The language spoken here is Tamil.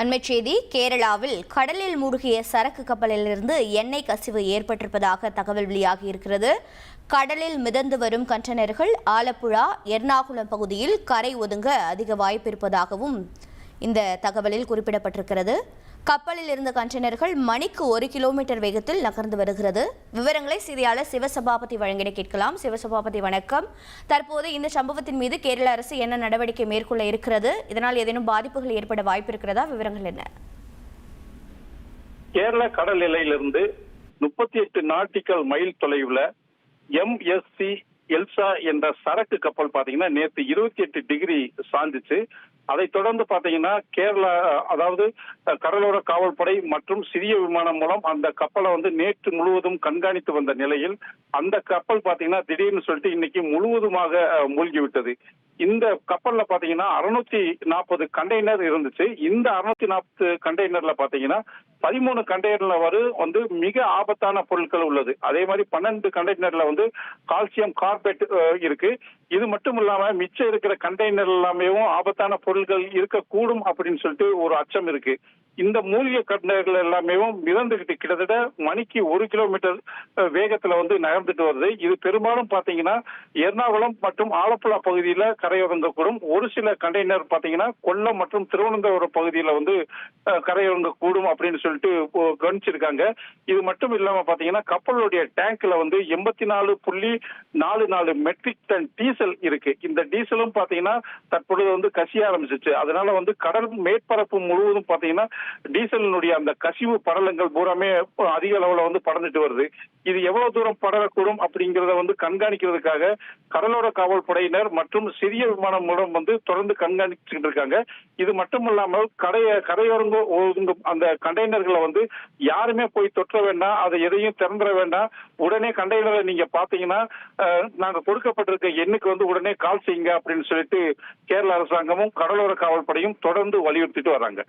அண்மைச் செய்தி கேரளாவில் கடலில் மூழ்கிய சரக்கு கப்பலிலிருந்து எண்ணெய் கசிவு ஏற்பட்டிருப்பதாக தகவல் வெளியாகியிருக்கிறது. கடலில் மிதந்து வரும் கண்டெய்னர்கள் ஆலப்புழா எர்ணாகுளம் பகுதியில் கரை ஒதுங்க அதிக வாய்ப்பு இருப்பதாகவும் இந்த தகவலில் குறிப்பிடப்பட்டிருக்கிறது. கப்பலில் இருந்த கண்டெய்னர்கள் மணிக்கு 1 கிலோமீட்டர் வேகத்தில் நகர்ந்து வருகிறது. விவரங்களை செய்தியாளர் சிவசபாபதி வழங்கிட கேட்கலாம். சிவசபாபதி வணக்கம். தற்போது இந்த சம்பவத்தின் மீது கேரள அரசு என்ன நடவடிக்கை மேற்கொள்ள இருக்கிறது? இதனால் ஏதேனும் பாதிப்புகள் ஏற்பட வாய்ப்பு இருக்கிறதா? விவரங்கள் என்ன? கேரள கடல் எல்லையிலிருந்து 38 நாட்டிக்கல் மைல் தொலைவுல MSC எல்சா என்ற சரக்கு கப்பல் பாத்தீங்கன்னா நேற்று 28 டிகிரி சாஞ்சிச்சு. அதை தொடர்ந்து பாத்தீங்கன்னா கேரளா, அதாவது கடலோர காவல்படை மற்றும் சிறிய விமானம் மூலம் அந்த கப்பலை நேற்று முழுவதும் கண்காணித்து வந்த நிலையில் அந்த கப்பல் பாத்தீங்கன்னா திடீர்னு சொல்லிட்டு இன்னைக்கு முழுவதுமாக மூழ்கி விட்டது. இந்த கப்பல்ல பாத்தீங்கன்னா 640 கண்டெய்னர் இருந்துச்சு. இந்த 640 கண்டெய்னர்ல பாத்தீங்கன்னா 13 கண்டெய்னர்ல மிக ஆபத்தான பொருட்கள் உள்ளது. அதே மாதிரி 12 கண்டெய்னர்ல கால்சியம் கார்பேட் இருக்கு. இது மட்டும் இல்லாம மிச்சம் இருக்கிற கண்டெய்னர் எல்லாமே ஆபத்தான பொருட்கள் இருக்கக்கூடும் அப்படின்னு சொல்லிட்டு ஒரு அச்சம் இருக்கு. இந்த மூலிகை கண்டெய்னர்கள் எல்லாமே மிதந்துகிட்டு கிட்டத்தட்ட மணிக்கு 1 கிலோமீட்டர் வேகத்துல நகர்ந்துட்டு வருது. இது பெரும்பாலும் பாத்தீங்கன்னா எர்ணாகுளம் மற்றும் ஆலப்புழா பகுதியில கரையொதுங்கக்கூடும். ஒரு சில கண்டெய்னர் பாத்தீங்கன்னா கொல்லம் மற்றும் திருவனந்தபுரம் பகுதியில கரையொதுங்கக்கூடும் அப்படின்னு சொல்லிட்டு கவனிச்சிருக்காங்க. இது மட்டும் இல்லாம பாத்தீங்கன்னா கப்பலுடைய டேங்க்ல 84.44 மெட்ரிக் டன் டீசல் இருக்கு. இந்த டீசலும் பாத்தீங்கன்னா தற்பொழுது கசிய ஆரம்பிச்சிச்சு. அதனால கடல் மேற்பரப்பு முழுவதும் பாத்தீங்கன்னா டீசலினுடைய அந்த கசிவு படலங்கள் பூராமே அதிக அளவுல படர்ந்துட்டு வருது. இது எவ்வளவு தூரம் படரக்கூடும் அப்படிங்கறத கண்காணிக்கிறதுக்காக கடலோர காவல் படையினர் மற்றும் சிறிய விமானம் மூலம் தொடர்ந்து கண்காணிச்சுட்டு இருக்காங்க. இது மட்டும் இல்லாமல் கரையோரங்க அந்த கண்டெய்னர்களை யாருமே போய் தொற்ற வேண்டாம், அதை எதையும் திறந்துட வேண்டாம். உடனே கண்டெய்னரை நீங்க பாத்தீங்கன்னா நாங்க கொடுக்கப்பட்டிருக்க எண்ணுக்கு உடனே கால் செய்யுங்க அப்படின்னு சொல்லிட்டு கேரள அரசாங்கமும் கடலோர காவல் படையும் தொடர்ந்து வலியுறுத்திட்டு வராங்க.